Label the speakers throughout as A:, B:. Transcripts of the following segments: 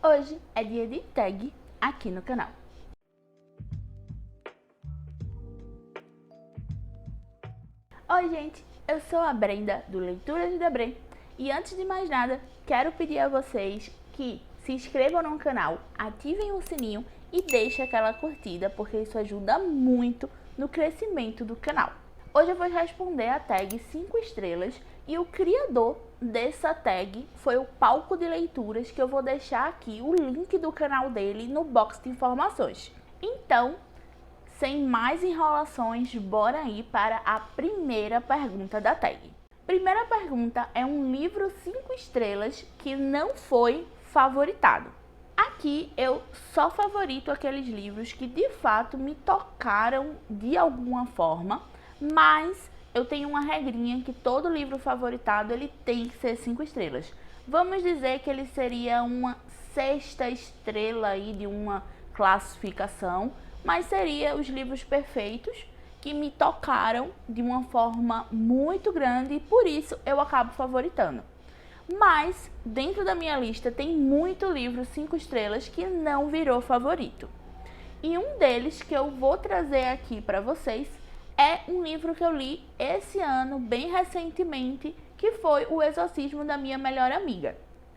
A: Hoje é dia de tag aqui no canal. Oi gente, eu sou a Brenda do Leituras de Debré e antes de mais nada, quero pedir a vocês que se inscrevam no canal, ativem o sininho e deixem aquela curtida porque isso ajuda muito no crescimento do canal. Hoje eu vou responder a tag 5 estrelas e o criador dessa tag foi o Palco de Leituras, que eu vou deixar aqui o link do canal dele no box de informações. Então, sem mais enrolações, bora ir para a primeira pergunta da tag. Primeira pergunta é um livro 5 estrelas que não foi favoritado. Aqui eu só favorito aqueles livros que de fato me tocaram de alguma forma, mas eu tenho uma regrinha que todo livro favoritado ele tem que ser 5 estrelas. Vamos dizer que ele seria uma 6ª estrela aí de uma classificação, mas seria os livros perfeitos que me tocaram de uma forma muito grande e por isso eu acabo favoritando. Mas dentro da minha lista tem muito livro 5 estrelas que não virou favorito. E um deles que eu vou trazer aqui para vocês é um livro que eu li esse ano, bem recentemente, que foi O Exorcismo da Minha Melhor Amiga,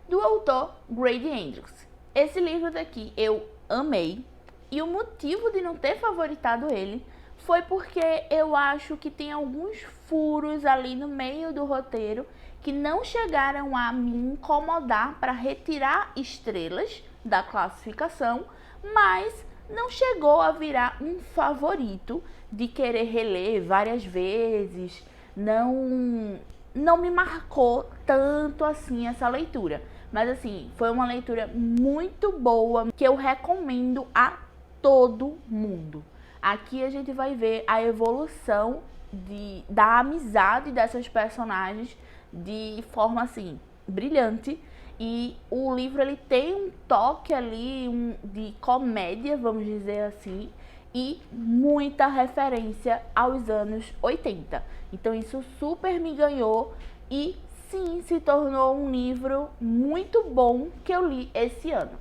A: do autor Grady Hendrix. Esse livro daqui eu amei e o motivo de não ter favoritado ele foi porque eu acho que tem alguns furos ali no meio do roteiro que não chegaram a me incomodar para retirar estrelas da classificação, mas não chegou a virar um favorito de querer reler várias vezes, não me marcou tanto assim essa leitura. Mas assim, foi uma leitura muito boa que eu recomendo a todo mundo. Aqui a gente vai ver a evolução da amizade dessas personagens de forma assim, brilhante. E o livro ele tem um toque ali de comédia, vamos dizer assim, e muita referência aos anos 80. Então isso super me ganhou e sim, se tornou um livro muito bom que eu li esse ano.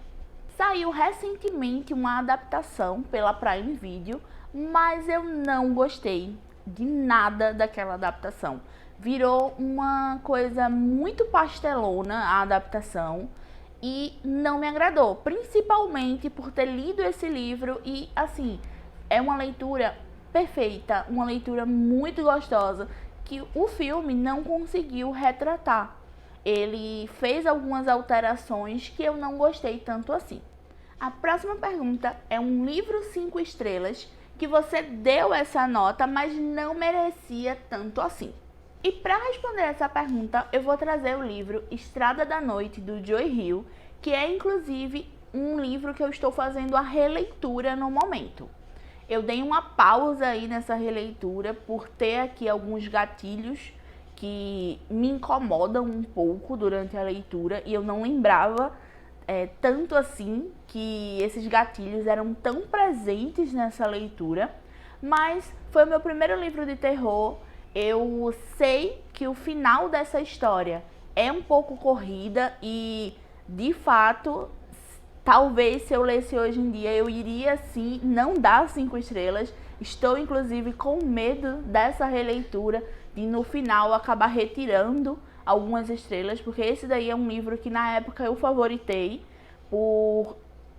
A: Saiu recentemente uma adaptação pela Prime Video, mas eu não gostei de nada daquela adaptação. Virou uma coisa muito pastelona a adaptação e não me agradou, principalmente por ter lido esse livro e assim, é uma leitura perfeita, uma leitura muito gostosa que o filme não conseguiu retratar. Ele fez algumas alterações que eu não gostei tanto assim. A próxima pergunta é um livro 5 estrelas que você deu essa nota, mas não merecia tanto assim. E para responder essa pergunta, eu vou trazer o livro Estrada da Noite, do Joe Hill, que é inclusive um livro que eu estou fazendo a releitura no momento. Eu dei uma pausa aí nessa releitura por ter aqui alguns gatilhos que me incomodam um pouco durante a leitura e eu não lembrava tanto assim que esses gatilhos eram tão presentes nessa leitura, mas foi o meu primeiro livro de terror. Eu sei que o final dessa história é um pouco corrida e, de fato, talvez se eu lesse hoje em dia eu iria sim não dar 5 estrelas. Estou inclusive com medo dessa releitura de no final acabar retirando algumas estrelas, porque esse daí é um livro que na época eu favoritei por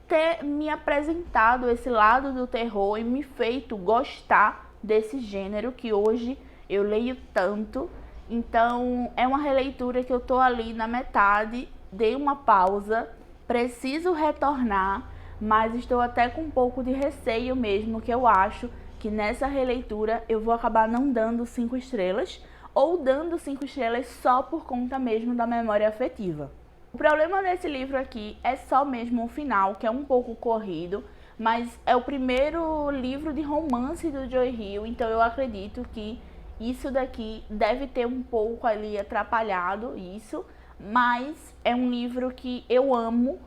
A: ter me apresentado esse lado do terror e me feito gostar desse gênero que hoje eu leio tanto. Então é uma releitura que eu tô ali na metade, dei uma pausa, preciso retornar, mas estou até com um pouco de receio mesmo, que eu acho que nessa releitura eu vou acabar não dando 5 estrelas, ou dando 5 estrelas só por conta mesmo da memória afetiva. O problema desse livro aqui é só mesmo o final, que é um pouco corrido, mas é o primeiro livro de romance do Joe Hill, então eu acredito que isso daqui deve ter um pouco ali atrapalhado isso, mas é um livro que eu amo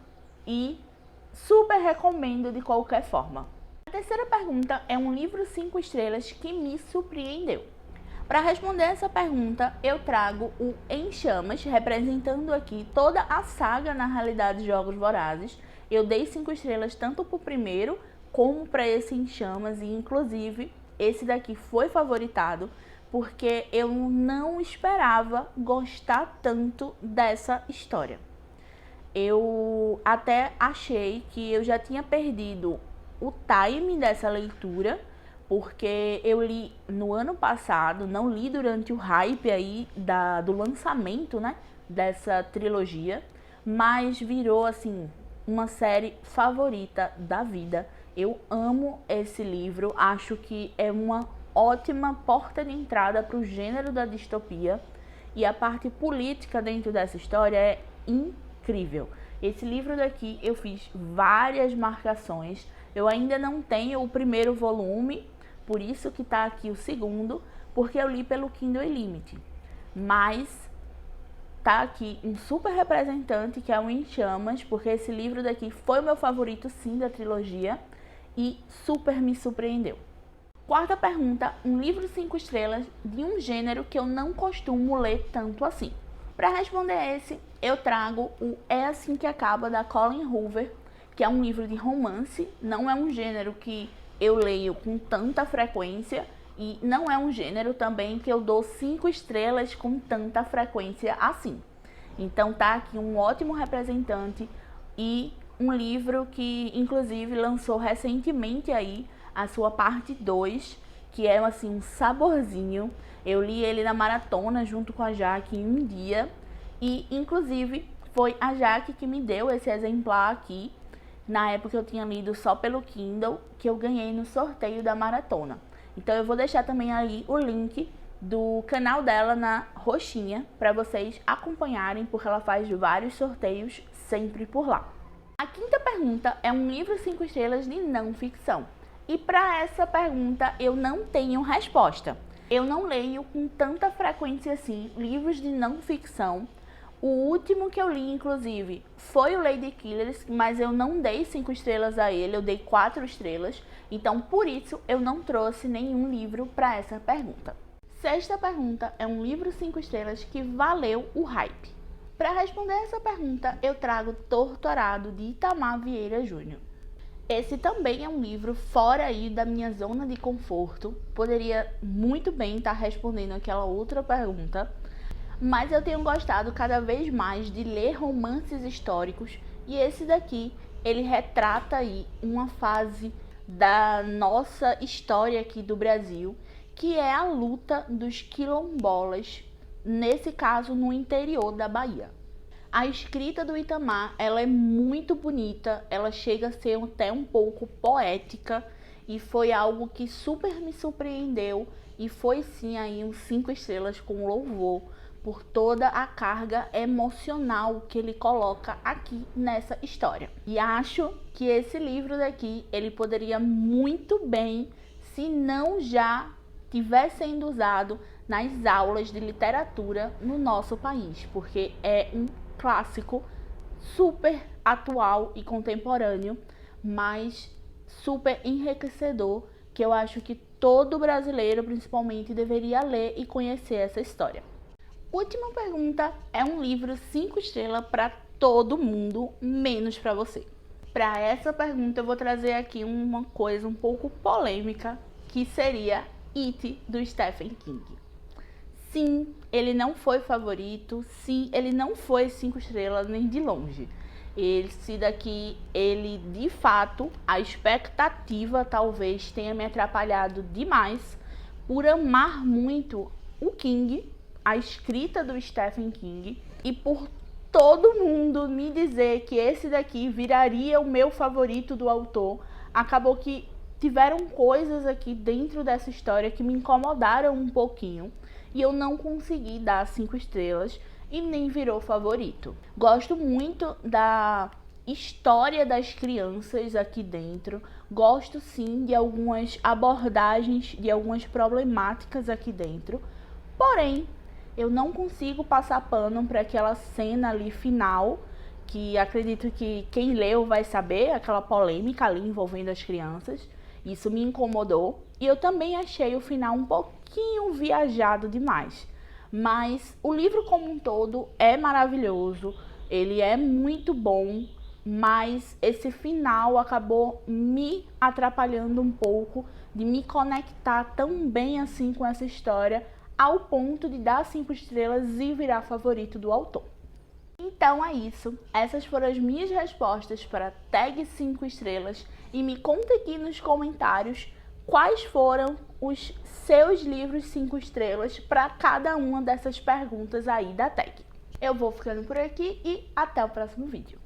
A: e super recomendo de qualquer forma. A terceira pergunta é um livro 5 estrelas que me surpreendeu. Para responder essa pergunta, eu trago o Em Chamas, representando aqui toda a saga, na realidade, de Jogos Vorazes. Eu dei 5 estrelas tanto para o primeiro como para esse Em Chamas, e inclusive esse daqui foi favoritado, porque eu não esperava gostar tanto dessa história. Eu até achei que eu já tinha perdido o time dessa leitura, porque eu li no ano passado, não li durante o hype aí do lançamento, né, dessa trilogia, mas virou assim uma série favorita da vida. Eu amo esse livro, acho que é uma ótima porta de entrada para o gênero da distopia, e a parte política dentro dessa história é incrível. Esse livro daqui eu fiz várias marcações. Eu ainda não tenho o primeiro volume, por isso que tá aqui o segundo, porque eu li pelo Kindle Unlimited. Mas tá aqui um super representante, que é o Em Chamas, porque esse livro daqui foi o meu favorito sim da trilogia e super me surpreendeu. Quarta pergunta, um livro 5 estrelas de um gênero que eu não costumo ler tanto assim. Para responder esse, eu trago o É Assim Que Acaba, da Colleen Hoover, que é um livro de romance. Não é um gênero que eu leio com tanta frequência e não é um gênero também que eu dou 5 estrelas com tanta frequência assim. Então tá aqui um ótimo representante e um livro que inclusive lançou recentemente aí a sua parte 2, que é assim um saborzinho. Eu li ele na maratona junto com a Jaque em um dia e inclusive foi a Jaque que me deu esse exemplar aqui. Na época eu tinha lido só pelo Kindle, que eu ganhei no sorteio da maratona. Então eu vou deixar também aí o link do canal dela na roxinha para vocês acompanharem, porque ela faz vários sorteios sempre por lá. A quinta pergunta é um livro 5 estrelas de não ficção. E para essa pergunta eu não tenho resposta. Eu não leio com tanta frequência assim livros de não ficção. O último que eu li, inclusive, foi o Lady Killers, mas eu não dei 5 estrelas a ele, eu dei 4 estrelas. Então, por isso, eu não trouxe nenhum livro para essa pergunta. Sexta pergunta é um livro 5 estrelas que valeu o hype. Para responder essa pergunta, eu trago Torturado, de Itamar Vieira Júnior. Esse também é um livro fora aí da minha zona de conforto. Poderia muito bem estar respondendo aquela outra pergunta, mas eu tenho gostado cada vez mais de ler romances históricos, e esse daqui, ele retrata aí uma fase da nossa história aqui do Brasil, que é a luta dos quilombolas, nesse caso no interior da Bahia. A escrita do Itamar, ela é muito bonita, ela chega a ser até um pouco poética, e foi algo que super me surpreendeu, e foi sim aí uns 5 estrelas com louvor, por toda a carga emocional que ele coloca aqui nessa história. E acho que esse livro daqui, ele poderia muito bem, se não já estiver sendo usado nas aulas de literatura no nosso país, porque é um clássico super atual e contemporâneo, mas super enriquecedor, que eu acho que todo brasileiro, principalmente, deveria ler e conhecer essa história. Última pergunta é um livro 5 estrelas para todo mundo, menos para você. Para essa pergunta eu vou trazer aqui uma coisa um pouco polêmica, que seria It, do Stephen King. Sim, ele não foi favorito, sim, ele não foi 5 estrelas nem de longe. Esse daqui, ele de fato, a expectativa talvez tenha me atrapalhado demais por amar muito o King, a escrita do Stephen King, e por todo mundo me dizer que esse daqui viraria o meu favorito do autor. Acabou que tiveram coisas aqui dentro dessa história que me incomodaram um pouquinho, e eu não consegui dar 5 estrelas e nem virou favorito. Gosto muito da história das crianças aqui dentro, gosto sim de algumas abordagens, de algumas problemáticas aqui dentro, porém eu não consigo passar pano para aquela cena ali final, que acredito que quem leu vai saber, aquela polêmica ali envolvendo as crianças. Isso me incomodou e eu também achei o final um pouquinho viajado demais. Mas o livro como um todo é maravilhoso, ele é muito bom, mas esse final acabou me atrapalhando um pouco de me conectar tão bem assim com essa história, ao ponto de dar 5 estrelas e virar favorito do autor. Então é isso, essas foram as minhas respostas para tag 5 estrelas e me conta aqui nos comentários quais foram os seus livros 5 estrelas para cada uma dessas perguntas aí da tag. Eu vou ficando por aqui e até o próximo vídeo.